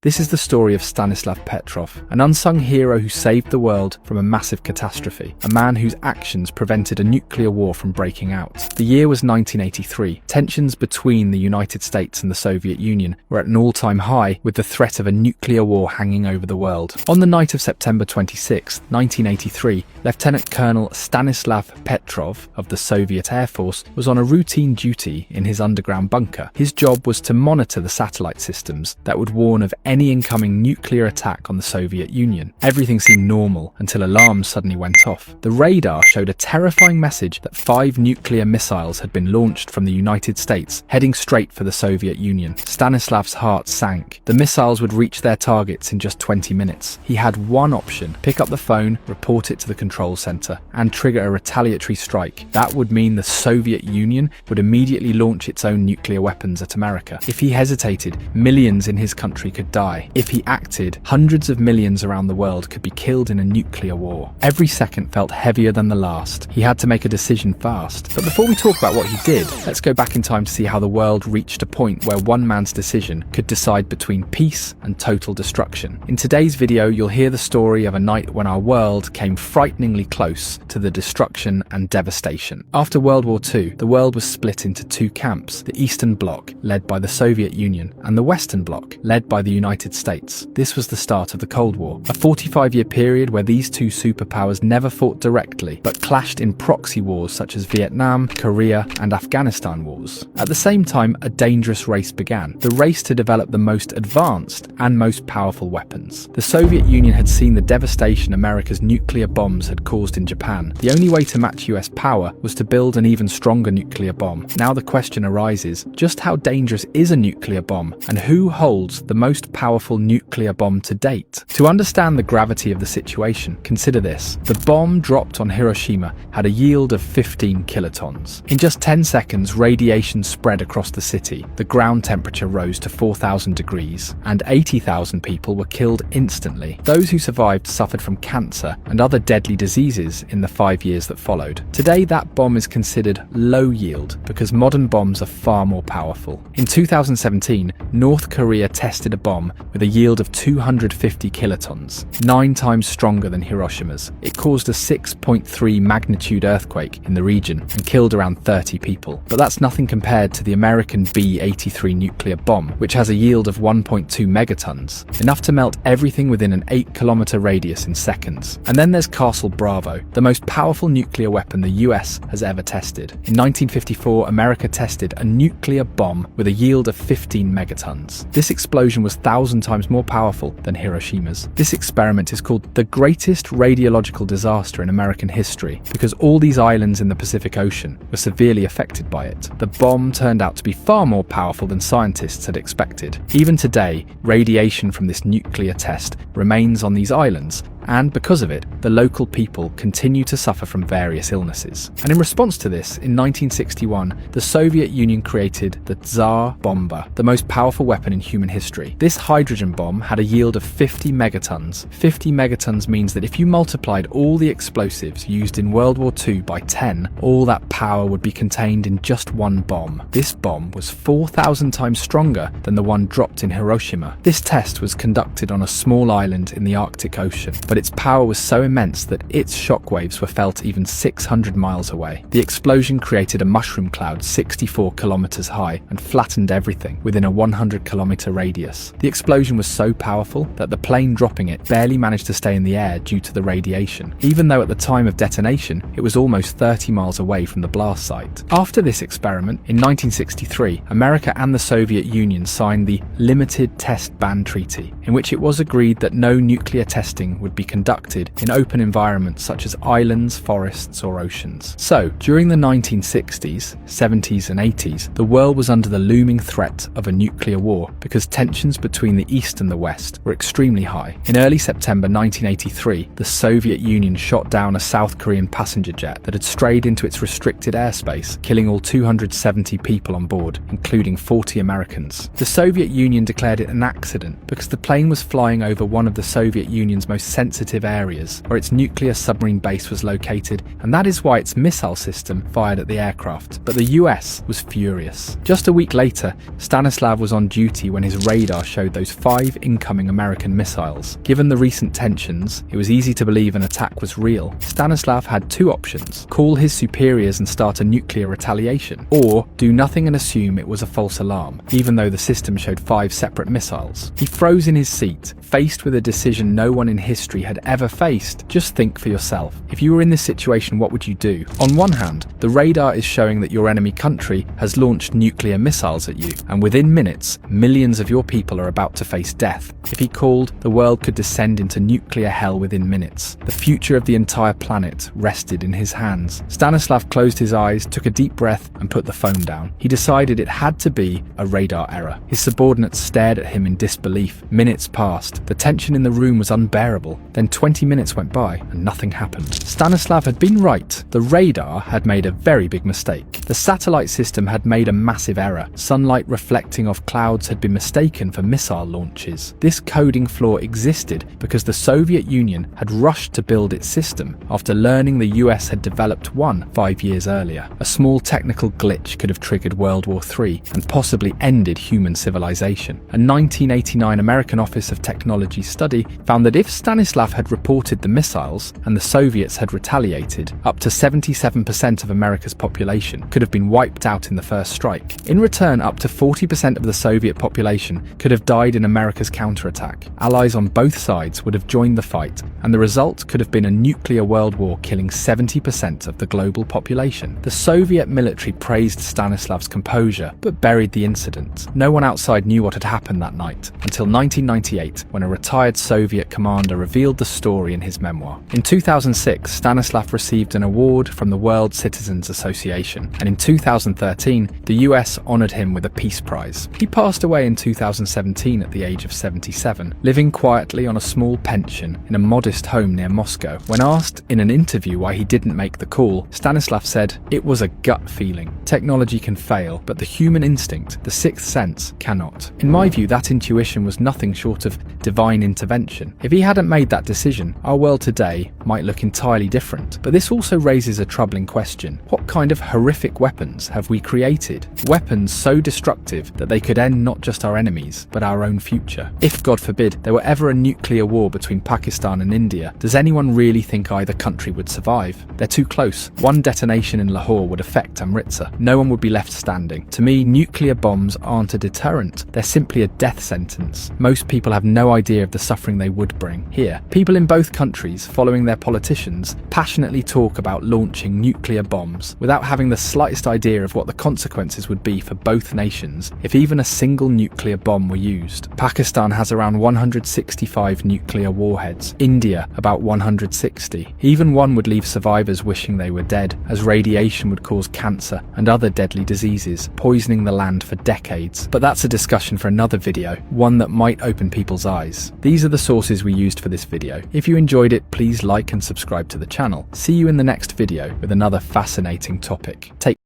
This is the story of Stanislav Petrov, an unsung hero who saved the world from a massive catastrophe, a man whose actions prevented a nuclear war from breaking out. The year was 1983. Tensions between the United States and the Soviet Union were at an all-time high, with the threat of a nuclear war hanging over the world. On the night of September 26, 1983, Lieutenant Colonel Stanislav Petrov of the Soviet Air Force was on a routine duty in his underground bunker. His job was to monitor the satellite systems that would warn of any incoming nuclear attack on the Soviet Union. Everything seemed normal until alarms suddenly went off. The radar showed a terrifying message that 5 nuclear missiles had been launched from the United States, heading straight for the Soviet Union. Stanislav's heart sank. The missiles would reach their targets in just 20 minutes. He had one option: pick up the phone, report it to the control center, and trigger a retaliatory strike. That would mean the Soviet Union would immediately launch its own nuclear weapons at America. If he hesitated, millions in his country could die. If he acted, hundreds of millions around the world could be killed in a nuclear war. Every second felt heavier than the last. He had to make a decision fast. But before we talk about what he did, let's go back in time to see how the world reached a point where one man's decision could decide between peace and total destruction. In today's video, you'll hear the story of a night when our world came frighteningly close to the destruction and devastation. After World War II, the world was split into 2 camps: the Eastern Bloc, led by the Soviet Union, and the Western Bloc, led by the United States. This was the start of the Cold War, a 45-year period where these 2 superpowers never fought directly, but clashed in proxy wars such as Vietnam, Korea, and Afghanistan wars. At the same time, a dangerous race began, the race to develop the most advanced and most powerful weapons. The Soviet Union had seen the devastation America's nuclear bombs had caused in Japan. The only way to match US power was to build an even stronger nuclear bomb. Now the question arises, just how dangerous is a nuclear bomb, and who holds the most powerful nuclear bomb to date? To understand the gravity of the situation, consider this. The bomb dropped on Hiroshima had a yield of 15 kilotons. In just 10 seconds, radiation spread across the city. The ground temperature rose to 4,000 degrees, and 80,000 people were killed instantly. Those who survived suffered from cancer and other deadly diseases in the 5 years that followed. Today, that bomb is considered low yield because modern bombs are far more powerful. In 2017, North Korea tested a bomb with a yield of 250 kilotons, 9 times stronger than Hiroshima's. It caused a 6.3 magnitude earthquake in the region and killed around 30 people. But that's nothing compared to the American B-83 nuclear bomb, which has a yield of 1.2 megatons, enough to melt everything within an 8-kilometer radius in seconds. And then there's Castle Bravo, the most powerful nuclear weapon the US has ever tested. In 1954, America tested a nuclear bomb with a yield of 15 megatons. This explosion was 1,000 times more powerful than Hiroshima's. This experiment is called the greatest radiological disaster in American history because all these islands in the Pacific Ocean were severely affected by it. The bomb turned out to be far more powerful than scientists had expected. Even today, radiation from this nuclear test remains on these islands, and because of it, the local people continue to suffer from various illnesses. And in response to this, in 1961, the Soviet Union created the Tsar Bomba, the most powerful weapon in human history. This hydrogen bomb had a yield of 50 megatons. 50 megatons means that if you multiplied all the explosives used in World War II by 10, all that power would be contained in just one bomb. This bomb was 4,000 times stronger than the one dropped in Hiroshima. This test was conducted on a small island in the Arctic Ocean, but its power was so immense that its shockwaves were felt even 600 miles away. The explosion created a mushroom cloud 64 kilometers high and flattened everything within a 100-kilometer radius. The explosion was so powerful that the plane dropping it barely managed to stay in the air due to the radiation, even though at the time of detonation it was almost 30 miles away from the blast site. After this experiment, in 1963, America and the Soviet Union signed the Limited Test Ban Treaty, in which it was agreed that no nuclear testing would be conducted in open environments such as islands, forests, or oceans. So, during the 1960s, 70s, and 80s, the world was under the looming threat of a nuclear war because tensions between the East and the West were extremely high. In early September 1983, the Soviet Union shot down a South Korean passenger jet that had strayed into its restricted airspace, killing all 270 people on board, including 40 Americans. The Soviet Union declared it an accident because the plane was flying over one of the Soviet Union's most sensitive sensitive areas where its nuclear submarine base was located, and that is why its missile system fired at the aircraft. But the US was furious. Just a week later, Stanislav was on duty when his radar showed those 5 incoming American missiles. Given the recent tensions, it was easy to believe an attack was real. Stanislav had 2 options: call his superiors and start a nuclear retaliation, or do nothing and assume it was a false alarm, even though the system showed 5 separate missiles. He froze in his seat, faced with a decision no one in history had ever faced. Just think for yourself. If you were in this situation, what would you do? On one hand, the radar is showing that your enemy country has launched nuclear missiles at you, and within minutes, millions of your people are about to face death. If he called, the world could descend into nuclear hell within minutes. The future of the entire planet rested in his hands. Stanislav closed his eyes, took a deep breath, and put the phone down. He decided it had to be a radar error. His subordinates stared at him in disbelief. Minutes passed. The tension in the room was unbearable. Then 20 minutes went by, and nothing happened. Stanislav had been right. The radar had made a very big mistake. The satellite system had made a massive error. Sunlight reflecting off clouds had been mistaken for missile launches. This coding flaw existed because the Soviet Union had rushed to build its system after learning the US had developed one 5 years earlier. A small technical glitch could have triggered World War III and possibly ended human civilization. A 1989 American Office of Technology study found that if Stanislav had reported the missiles and the Soviets had retaliated, up to 77% of America's population could have been wiped out in the first strike. In return, up to 40% of the Soviet population could have died in America's counterattack. Allies on both sides would have joined the fight, and the result could have been a nuclear world war killing 70% of the global population. The Soviet military praised Stanislav's composure, but buried the incident. No one outside knew what had happened that night, until 1998, when a retired Soviet commander revealed the story in his memoir. In 2006, Stanislav received an award from the World Citizens Association, and in 2013, the US honored him with a Peace Prize. He passed away in 2017 at the age of 77, living quietly on a small pension in a modest home near Moscow. When asked in an interview why he didn't make the call, Stanislav said, "It was a gut feeling. Technology can fail, but the human instinct, the sixth sense, cannot." In my view, that intuition was nothing short of divine intervention. If he hadn't made that decision, our world today might look entirely different. But this also raises a troubling question. What kind of horrific weapons have we created? Weapons so destructive that they could end not just our enemies, but our own future. If, God forbid, there were ever a nuclear war between Pakistan and India, does anyone really think either country would survive? They're too close. One detonation in Lahore would affect Amritsar. No one would be left standing. To me, nuclear bombs aren't a deterrent. They're simply a death sentence. Most people have no idea of the suffering they would bring. Here, people in both countries, following their politicians, passionately talk about launching nuclear bombs without having the slightest idea of what the consequences would be for both nations if even a single nuclear bomb were used. Pakistan has around 165 nuclear warheads. India, about 160. Even one would leave survivors wishing they were dead, as radiation would cause cancer and other deadly diseases, poisoning the land for decades. But that's a discussion for another video, one that might open people's eyes. These are the sources we used for this video. If you enjoyed it, please like and subscribe to the channel. See you in the next video with another fascinating topic. Take